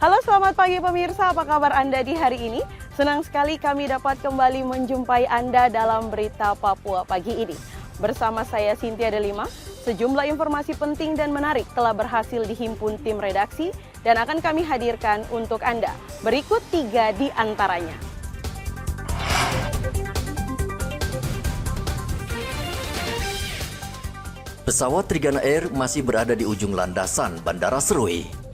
Halo, selamat pagi pemirsa, apa kabar Anda di hari ini? Senang sekali kami dapat kembali menjumpai Anda dalam Berita Papua pagi ini. Bersama saya Cynthia Delima, sejumlah informasi penting dan menarik telah berhasil dihimpun tim redaksi dan akan kami hadirkan untuk Anda. Berikut 3 di antaranya. Pesawat Trigana Air masih berada di ujung landasan Bandara Serui.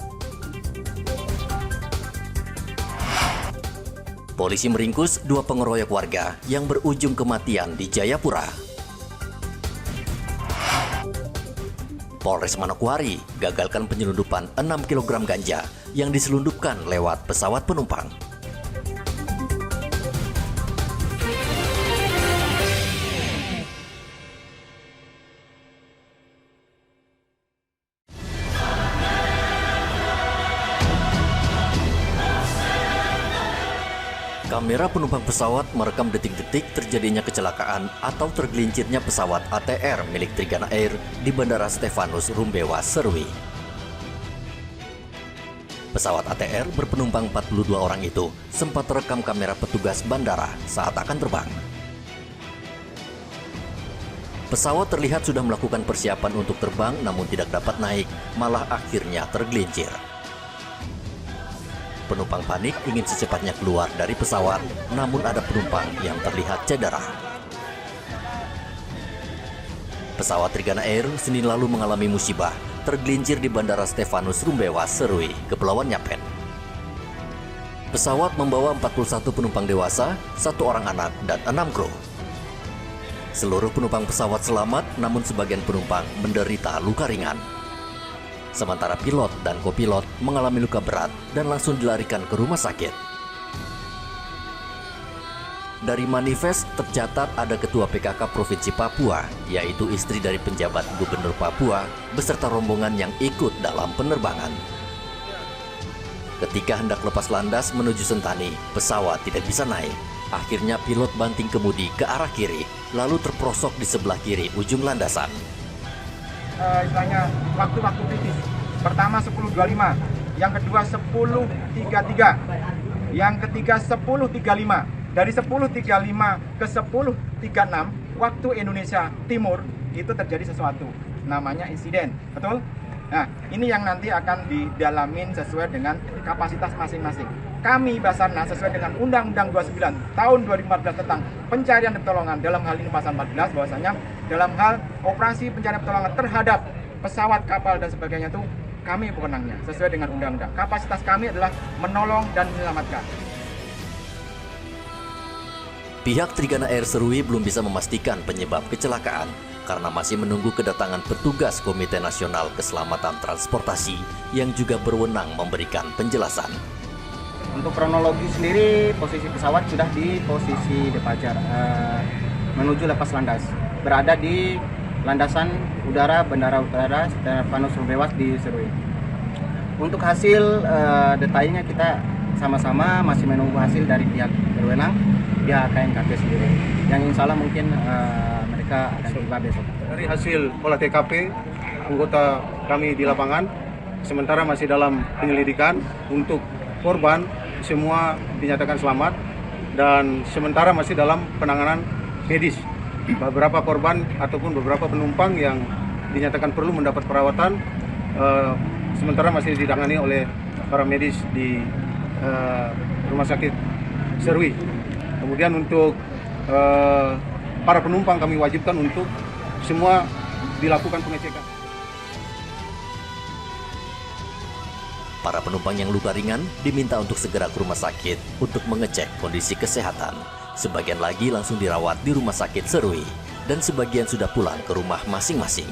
Polisi meringkus 2 pengeroyok warga yang berujung kematian di Jayapura. Polres Manokwari gagalkan penyelundupan 6 kg ganja yang diselundupkan lewat pesawat penumpang. Kamera penumpang pesawat merekam detik-detik terjadinya kecelakaan atau tergelincirnya pesawat ATR milik Trigana Air di Bandara Stefanus Rumbewa, Serui. Pesawat ATR berpenumpang 42 orang itu sempat terekam kamera petugas bandara saat akan terbang. Pesawat terlihat sudah melakukan persiapan untuk terbang namun tidak dapat naik, malah akhirnya tergelincir. Penumpang panik ingin secepatnya keluar dari pesawat, namun ada penumpang yang terlihat cedera. Pesawat Trigana Air Senin lalu mengalami musibah, tergelincir di Bandara Stefanus Rumbewa, Serui, Kepulauan Yapen. Pesawat membawa 41 penumpang dewasa, 1 orang anak, dan 6 kru. Seluruh penumpang pesawat selamat, namun sebagian penumpang menderita luka ringan. Sementara pilot dan kopilot mengalami luka berat dan langsung dilarikan ke rumah sakit. Dari manifest tercatat ada Ketua PKK Provinsi Papua, yaitu istri dari penjabat Gubernur Papua, beserta rombongan yang ikut dalam penerbangan. Ketika hendak lepas landas menuju Sentani, pesawat tidak bisa naik. Akhirnya pilot banting kemudi ke arah kiri, lalu terperosok di sebelah kiri ujung landasan. Istilahnya waktu-waktu kritis. Pertama 10.25, yang kedua 10.33, yang ketiga 10.35. Dari 10.35 ke 10.36 waktu Indonesia Timur itu terjadi sesuatu, namanya insiden, betul? Nah, ini yang nanti akan didalamin sesuai dengan kapasitas masing-masing. Kami Basarnas sesuai dengan Undang-Undang 29 tahun 2014 tentang pencarian dan pertolongan, dalam hal ini pasal 14 bahwasanya dalam hal operasi pencarian pertolongan terhadap pesawat, kapal dan sebagainya itu kami pewenangnya sesuai dengan undang-undang. Kapasitas kami adalah menolong dan menyelamatkan. Pihak Trigana Air Serui belum bisa memastikan penyebab kecelakaan karena masih menunggu kedatangan petugas Komite Nasional Keselamatan Transportasi yang juga berwenang memberikan penjelasan. Untuk kronologi sendiri, posisi pesawat sudah di posisi departure menuju lepas landas, berada di landasan udara Bandara Utara Stefanus Rumbewa di Serui. Untuk hasil detailnya kita sama-sama masih menunggu hasil dari pihak berwenang, pihak KNKT sendiri, yang insya Allah mungkin mereka akan tiba besok. Dari hasil olah TKP, anggota kami di lapangan sementara masih dalam penyelidikan. Untuk korban semua dinyatakan selamat dan sementara masih dalam penanganan medis. Beberapa korban ataupun beberapa penumpang yang dinyatakan perlu mendapat perawatan sementara masih ditangani oleh para medis di Rumah Sakit Serui. Kemudian untuk para penumpang kami wajibkan untuk semua dilakukan pengecekan. Para penumpang yang luka ringan diminta untuk segera ke rumah sakit untuk mengecek kondisi kesehatan. Sebagian lagi langsung dirawat di Rumah Sakit Serui dan sebagian sudah pulang ke rumah masing-masing.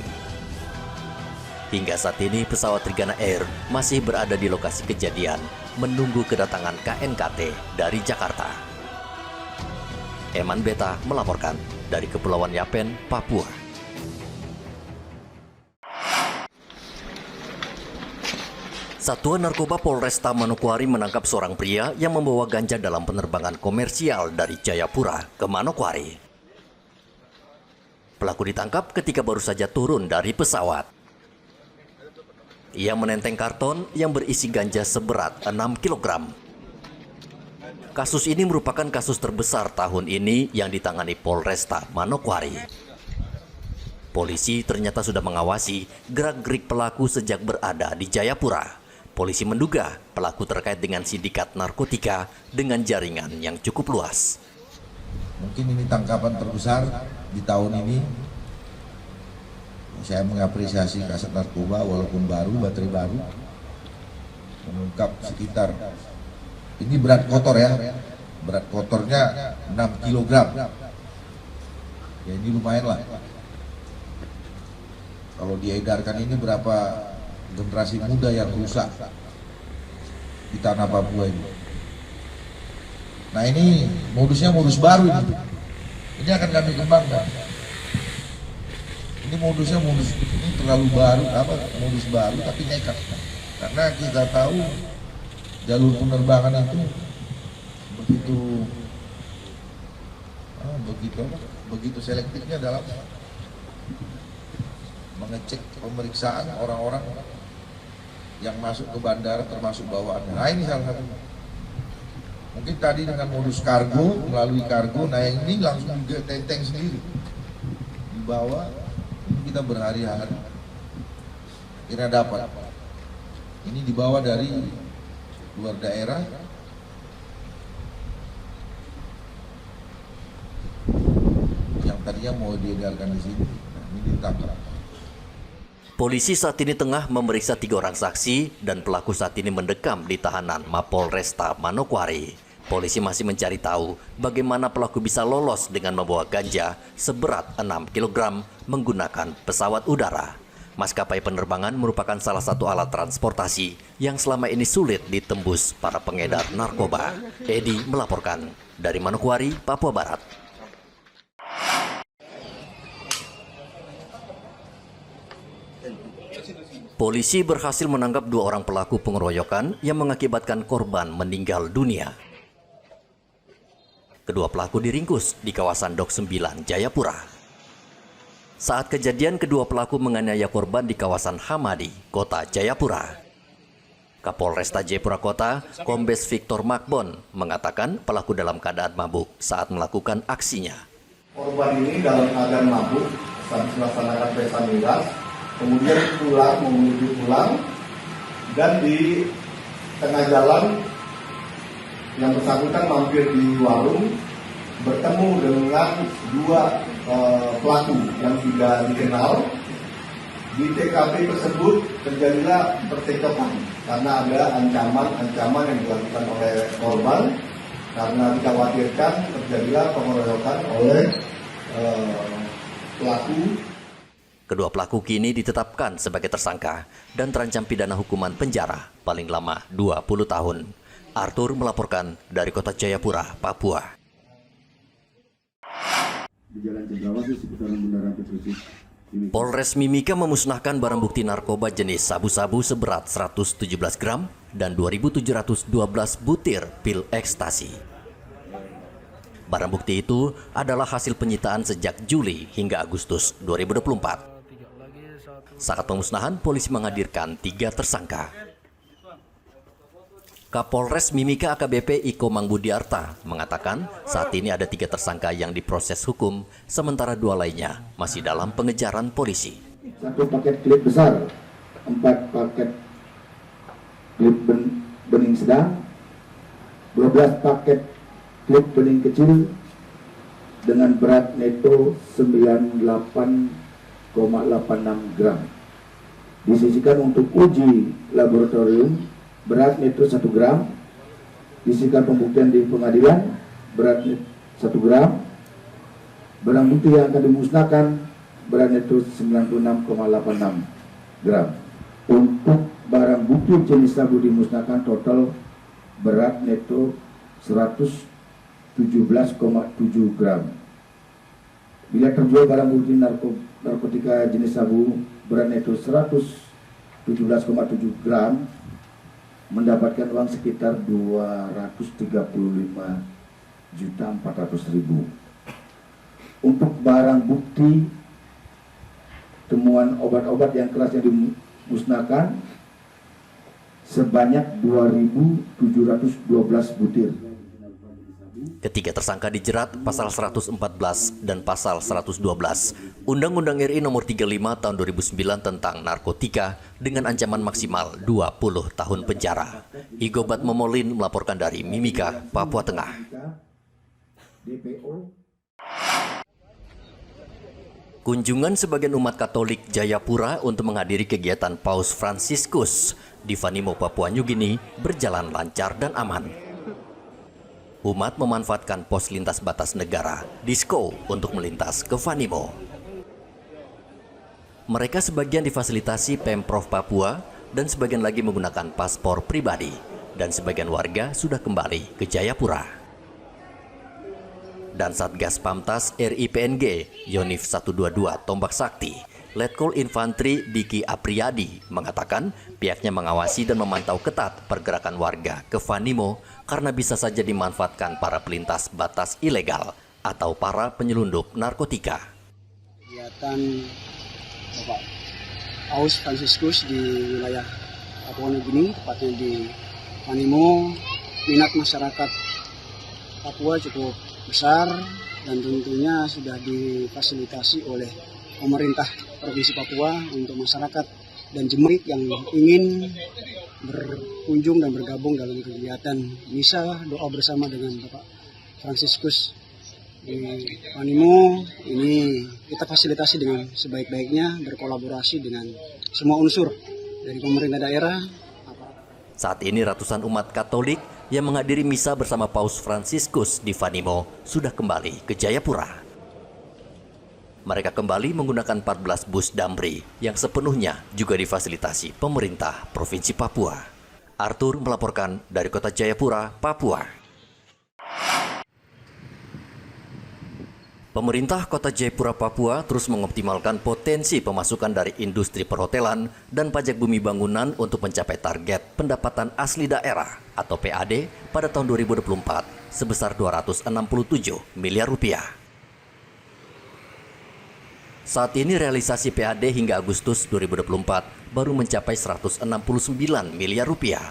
Hingga saat ini pesawat Trigana Air masih berada di lokasi kejadian menunggu kedatangan KNKT dari Jakarta. Eman Beta melaporkan dari Kepulauan Yapen, Papua. Satuan Narkoba Polresta Manokwari menangkap seorang pria yang membawa ganja dalam penerbangan komersial dari Jayapura ke Manokwari. Pelaku ditangkap ketika baru saja turun dari pesawat. Ia menenteng karton yang berisi ganja seberat 6 kg. Kasus ini merupakan kasus terbesar tahun ini yang ditangani Polresta Manokwari. Polisi ternyata sudah mengawasi gerak-gerik pelaku sejak berada di Jayapura. Polisi menduga pelaku terkait dengan sindikat narkotika dengan jaringan yang cukup luas. Mungkin ini tangkapan terbesar di tahun ini. Saya mengapresiasi Kasat Narkoba walaupun baru, baterai baru, mengungkap sekitar, ini berat kotor ya, berat kotornya 6 kg. Ya ini lumayan lah. Kalau diedarkan ini berapa generasi muda yang rusak di tanah Papua ini. Nah ini modusnya modus baru ini. Ini akan kami kembangkan. Ini modusnya modus ini terlalu baru, modus baru tapi nekat. Karena kita tahu jalur penerbangan itu begitu selektifnya dalam mengecek pemeriksaan orang-orang yang masuk ke bandara termasuk bawaannya. Nah ini salah satu. Mungkin tadi dengan modus kargo, melalui kargo, nah yang ini langsung juga tenteng sendiri dibawa. Kita berhari-hari kira dapat. Ini dibawa dari luar daerah. Yang tadinya mau diedarkan di sini, nah, ini ditangkap. Polisi saat ini tengah memeriksa 3 orang saksi dan pelaku saat ini mendekam di tahanan Mapolresta Manokwari. Polisi masih mencari tahu bagaimana pelaku bisa lolos dengan membawa ganja seberat 6 kg menggunakan pesawat udara. Maskapai penerbangan merupakan salah satu alat transportasi yang selama ini sulit ditembus para pengedar narkoba. Edi melaporkan dari Manokwari, Papua Barat. Polisi berhasil menangkap 2 orang pelaku pengeroyokan yang mengakibatkan korban meninggal dunia. Kedua pelaku diringkus di kawasan Dok 9, Jayapura. Saat kejadian, kedua pelaku menganiaya korban di kawasan Hamadi, Kota Jayapura. Kapolresta Jayapura Kota, Kombes Victor Makbon, mengatakan pelaku dalam keadaan mabuk saat melakukan aksinya. Korban ini dalam keadaan mabuk saat melaksanakan pesta miras, kemudian menuju pulang, dan di tengah jalan yang bersangkutan mampir di warung, bertemu dengan 2 pelaku yang tidak dikenal. Di TKP tersebut terjadilah percekcokan karena ada ancaman yang dilakukan oleh korban, karena dikhawatirkan terjadilah pengeroyokan oleh pelaku. Kedua pelaku kini ditetapkan sebagai tersangka dan terancam pidana hukuman penjara paling lama 20 tahun. Arthur melaporkan dari Kota Jayapura, Papua. Polres Mimika memusnahkan barang bukti narkoba jenis sabu-sabu seberat 117 gram dan 2.712 butir pil ekstasi. Barang bukti itu adalah hasil penyitaan sejak Juli hingga Agustus 2024. Saat pemusnahan, polisi menghadirkan 3 tersangka. Kapolres Mimika AKBP Iko Mangbudiarta mengatakan saat ini ada 3 tersangka yang diproses hukum, sementara 2 lainnya masih dalam pengejaran polisi. 1 paket klip besar, 4 paket klip bening sedang, 12 paket klip bening kecil dengan berat neto 98,86 gram. Disisikan untuk uji laboratorium, berat neto 1 gram. Disisikan pembuktian di pengadilan, berat 1 gram. Barang bukti yang akan dimusnahkan berat neto 96,86 gram. Untuk barang bukti jenis sabu dimusnahkan total berat neto 117,7 gram. Bila terjual barang bukti narkotika jenis sabu berat neto 117,7 gram, mendapatkan uang sekitar 235.400.000. Untuk barang bukti temuan obat-obat yang kelasnya dimusnahkan sebanyak 2.712 butir. Ketiga tersangka dijerat pasal 114 dan pasal 112 Undang-Undang RI Nomor 35 Tahun 2009 tentang narkotika dengan ancaman maksimal 20 tahun penjara. Igobat Momolin melaporkan dari Mimika, Papua Tengah. Kunjungan sebagian umat Katolik Jayapura untuk menghadiri kegiatan Paus Fransiskus di Vanimo, Papua Nugini berjalan lancar dan aman. Umat memanfaatkan pos lintas batas negara, Disko, untuk melintas ke Vanimo. Mereka sebagian difasilitasi Pemprov Papua dan sebagian lagi menggunakan paspor pribadi. Dan sebagian warga sudah kembali ke Jayapura. Dan Satgas Pamtas RI PNG, Yonif 122 Tombak Sakti, Letkol Infantri Diki Apriyadi mengatakan pihaknya mengawasi dan memantau ketat pergerakan warga ke Vanimo karena bisa saja dimanfaatkan para pelintas batas ilegal atau para penyelundup narkotika. Kegiatan Bapak Paus Fransiskus di wilayah Papua Nugini, tepatnya di Vanimo, minat masyarakat Papua cukup besar dan tentunya sudah difasilitasi oleh pemerintah Provinsi Papua untuk masyarakat dan jemaat yang ingin berkunjung dan bergabung dalam kegiatan misa doa bersama dengan Bapak Fransiskus di Vanimo. Ini kita fasilitasi dengan sebaik-baiknya, berkolaborasi dengan semua unsur dari pemerintah daerah. Saat ini ratusan umat Katolik yang menghadiri misa bersama Paus Fransiskus di Vanimo sudah kembali ke Jayapura. Mereka kembali menggunakan 14 bus Damri yang sepenuhnya juga difasilitasi pemerintah Provinsi Papua. Arthur melaporkan dari Kota Jayapura, Papua. Pemerintah Kota Jayapura, Papua terus mengoptimalkan potensi pemasukan dari industri perhotelan dan pajak bumi bangunan untuk mencapai target pendapatan asli daerah atau PAD pada tahun 2024 sebesar 267 miliar rupiah. Saat ini realisasi PAD hingga Agustus 2024 baru mencapai 169 miliar rupiah.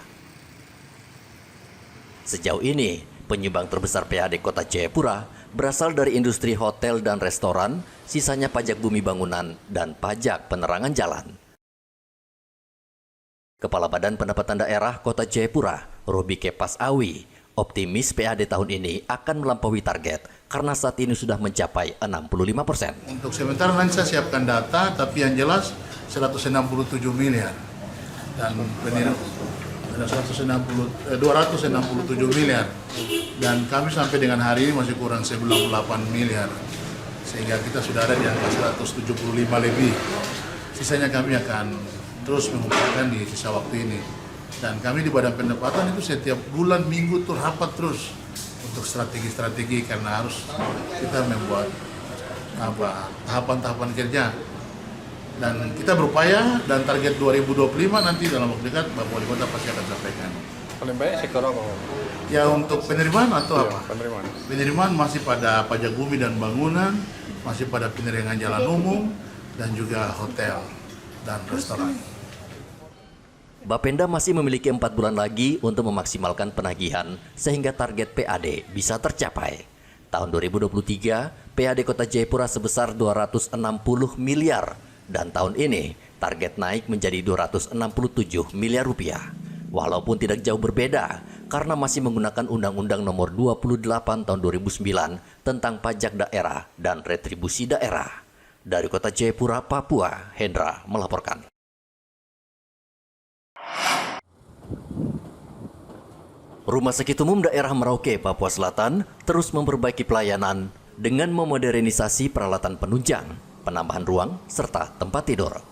Sejauh ini, penyumbang terbesar PAD Kota Jayapura berasal dari industri hotel dan restoran, sisanya pajak bumi bangunan dan pajak penerangan jalan. Kepala Badan Pendapatan Daerah Kota Jayapura, Robi Kepas Awi, optimis PAD tahun ini akan melampaui target karena saat ini sudah mencapai 65%. Untuk sementara nanti saya siapkan data, tapi yang jelas 167 miliar. Dan ada 267 miliar. Dan kami sampai dengan hari ini masih kurang 98 miliar. Sehingga kita sudah ada di angka 175 lebih. Sisanya kami akan terus mengumpulkan di sisa waktu ini. Dan kami di Badan Pendapatan itu setiap bulan, minggu tuh rapat terus untuk strategi-strategi karena harus kita membuat tahapan-tahapan kerja. Dan kita berupaya dan target 2025 nanti dalam waktu dekat Bapak Wali Kota pasti akan sampaikan. Paling banyak sektor apa? Ya untuk penerimaan atau apa? Penerimaan. Penerimaan masih pada pajak bumi dan bangunan, masih pada penerangan jalan umum, dan juga hotel dan restoran. Bapenda masih memiliki 4 bulan lagi untuk memaksimalkan penagihan sehingga target PAD bisa tercapai. Tahun 2023, PAD Kota Jayapura sebesar 260 miliar dan tahun ini target naik menjadi 267 miliar rupiah. Walaupun tidak jauh berbeda karena masih menggunakan Undang-Undang Nomor 28 Tahun 2009 tentang pajak daerah dan retribusi daerah. Dari Kota Jayapura, Papua, Hendra melaporkan. Rumah Sakit Umum Daerah Merauke, Papua Selatan terus memperbaiki pelayanan dengan memodernisasi peralatan penunjang, penambahan ruang, serta tempat tidur.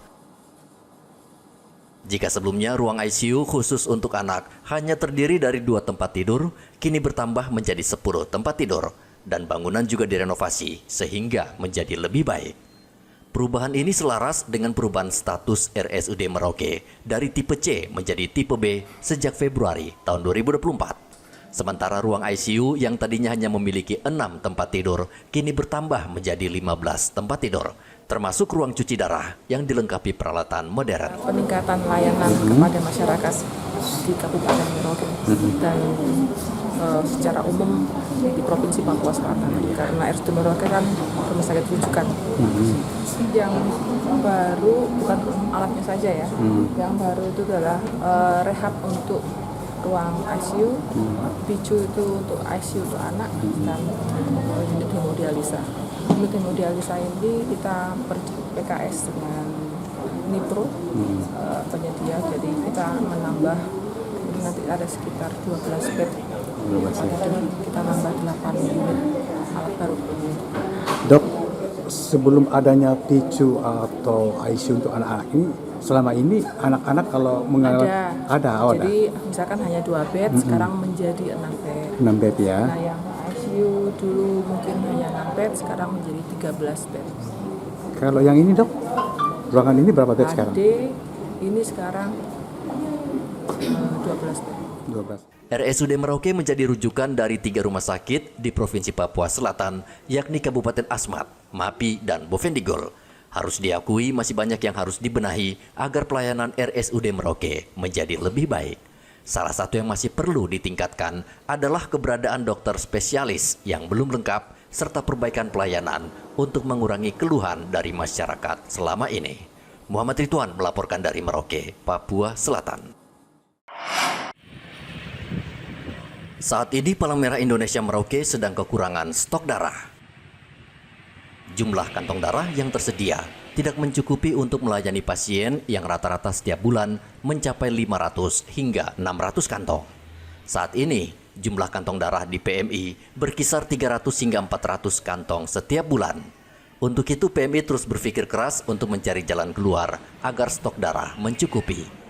Jika sebelumnya ruang ICU khusus untuk anak hanya terdiri dari 2 tempat tidur, kini bertambah menjadi 10 tempat tidur dan bangunan juga direnovasi sehingga menjadi lebih baik. Perubahan ini selaras dengan perubahan status RSUD Merauke dari tipe C menjadi tipe B sejak Februari tahun 2024. Sementara ruang ICU yang tadinya hanya memiliki 6 tempat tidur, kini bertambah menjadi 15 tempat tidur, termasuk ruang cuci darah yang dilengkapi peralatan modern. Peningkatan layanan kepada masyarakat di Kabupaten Merauke dan secara umum di Provinsi Papua Selatan, karena RSUD Merauke kan rumah sakit rujukan. Yang baru bukan alatnya saja ya, yang baru itu adalah rehab untuk ruang ICU, PICU itu untuk ICU untuk anak, dan unit hemodialisa. Unit hemodialisa ini kita PKS dengan Nipro penyedia, jadi kita menambah, nanti ada sekitar 12 bed, kita nambah 8 unit alat baru. Dok, sebelum adanya PICU atau ICU untuk anak-anak ini, selama ini anak-anak kalau mengalami ada. Jadi misalkan hanya 2 bed, sekarang menjadi 6 bed. 6 bed ya. Nah, yang ICU dulu mungkin hanya 6 bed, sekarang menjadi 13 bed. Kalau yang ini dok, ruangan ini berapa bed sekarang? Ini sekarang 12 bed. 12. RSUD Merauke menjadi rujukan dari 3 rumah sakit di Provinsi Papua Selatan, yakni Kabupaten Asmat, Mapi, dan Bovendigul. Harus diakui masih banyak yang harus dibenahi agar pelayanan RSUD Merauke menjadi lebih baik. Salah satu yang masih perlu ditingkatkan adalah keberadaan dokter spesialis yang belum lengkap serta perbaikan pelayanan untuk mengurangi keluhan dari masyarakat selama ini. Muhammad Ridwan melaporkan dari Merauke, Papua Selatan. Saat ini Palang Merah Indonesia Merauke sedang kekurangan stok darah. Jumlah kantong darah yang tersedia tidak mencukupi untuk melayani pasien yang rata-rata setiap bulan mencapai 500 hingga 600 kantong. Saat ini, jumlah kantong darah di PMI berkisar 300 hingga 400 kantong setiap bulan. Untuk itu PMI terus berpikir keras untuk mencari jalan keluar agar stok darah mencukupi.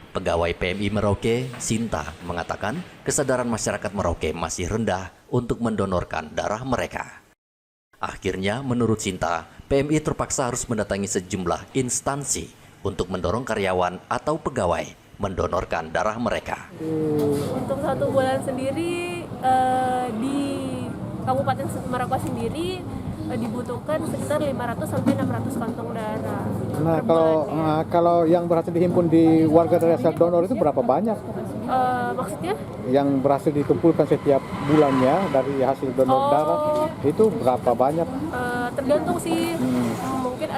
Pegawai PMI Merauke, Sinta, mengatakan kesadaran masyarakat Merauke masih rendah untuk mendonorkan darah mereka. Akhirnya, menurut Sinta, PMI terpaksa harus mendatangi sejumlah instansi untuk mendorong karyawan atau pegawai mendonorkan darah mereka. Untuk 1 bulan sendiri di Kabupaten Merauke sendiri dibutuhkan sekitar 500 sampai 600 kantong darah. Nah, kalau yang berhasil dihimpun di warga dari asal donor itu berapa banyak? Maksudnya? Yang berhasil dikumpulkan setiap bulannya dari hasil donor darah itu berapa banyak? Tergantung sih. Mungkin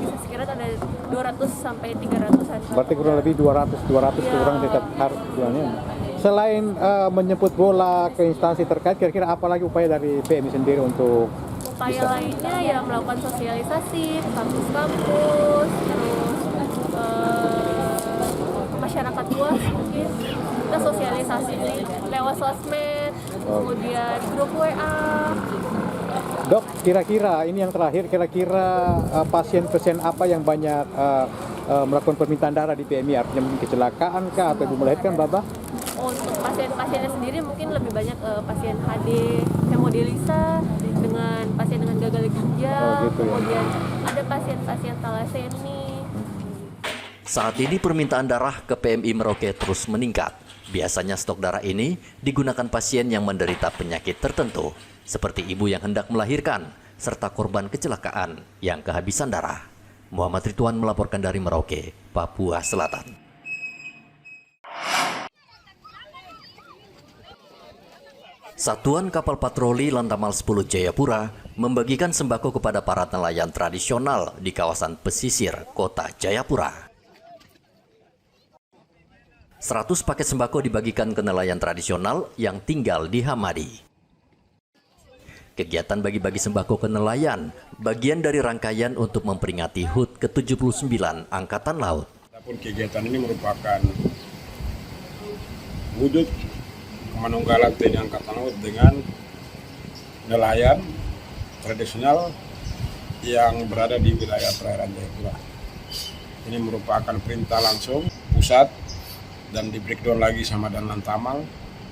bisa sekiranya ada 200 sampai 300-an. Berarti kurang lebih 200 kurang setiap hari bulannya. Selain menjemput bola ke instansi terkait, kira-kira apa lagi upaya dari PMI sendiri untuk upaya lainnya ya melakukan sosialisasi ke kampus-kampus, terus ke masyarakat luas mungkin. Kita sosialisasi lewat sosmed, kemudian grup WA. Dok, kira-kira ini yang terakhir, kira-kira pasien-pasien apa yang banyak melakukan permintaan darah di PMI? Artinya mungkin kecelakaan kah atau ibu melahirkan berapa? Untuk pasien-pasiennya sendiri mungkin lebih banyak pasien HD, hemodialisa, dengan pasien dengan gagal ginjal, kemudian ada pasien-pasien talasemi. Saat ini permintaan darah ke PMI Merauke terus meningkat. Biasanya stok darah ini digunakan pasien yang menderita penyakit tertentu, seperti ibu yang hendak melahirkan, serta korban kecelakaan yang kehabisan darah. Muhammad Ridwan melaporkan dari Merauke, Papua Selatan. Satuan Kapal Patroli Lantamal 10 Jayapura membagikan sembako kepada para nelayan tradisional di kawasan pesisir kota Jayapura. 100 paket sembako dibagikan ke nelayan tradisional yang tinggal di Hamadi. Kegiatan bagi-bagi sembako ke nelayan bagian dari rangkaian untuk memperingati HUT ke-79 Angkatan Laut. Adapun kegiatan ini merupakan wujud kemanunggalan TNI Angkatan Laut dengan nelayan tradisional yang berada di wilayah perairan Jayapura. Ini merupakan perintah langsung pusat dan di breakdown lagi sama dan Lantamal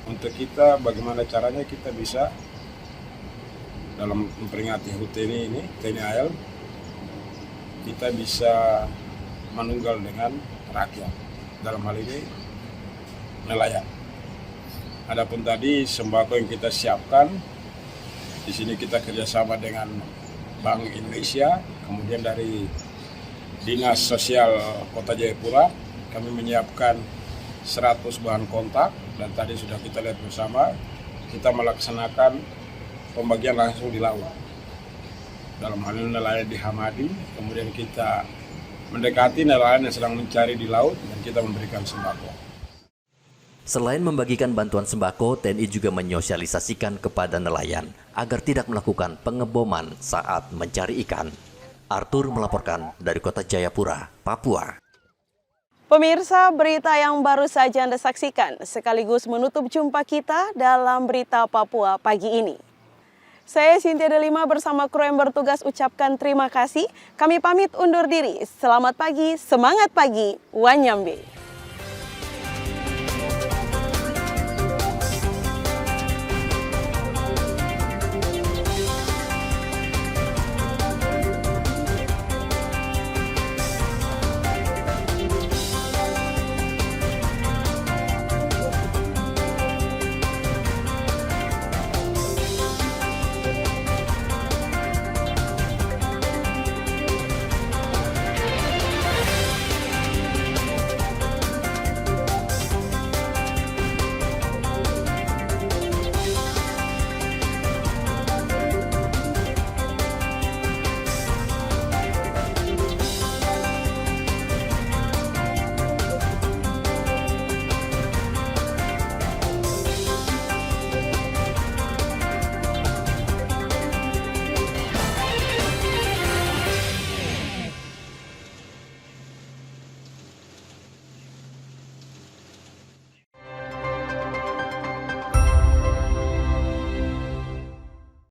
untuk kita bagaimana caranya kita bisa dalam memperingati HUT TNI AL kita bisa manunggal dengan rakyat, dalam hal ini nelayan. Adapun tadi sembako yang kita siapkan, di sini kita kerjasama dengan Bank Indonesia, kemudian dari Dinas Sosial Kota Jayapura, kami menyiapkan 100 bahan kontak, dan tadi sudah kita lihat bersama, kita melaksanakan pembagian langsung di laut. Dalam hal ini nelayan di Hamadi, kemudian kita mendekati nelayan yang sedang mencari di laut dan kita memberikan sembako. Selain membagikan bantuan sembako, TNI juga menyosialisasikan kepada nelayan agar tidak melakukan pengeboman saat mencari ikan. Arthur melaporkan dari Kota Jayapura, Papua. Pemirsa, berita yang baru saja Anda saksikan sekaligus menutup jumpa kita dalam Berita Papua pagi ini. Saya Cynthia Delima bersama kru yang bertugas ucapkan terima kasih. Kami pamit undur diri. Selamat pagi, semangat pagi, Wanyambe.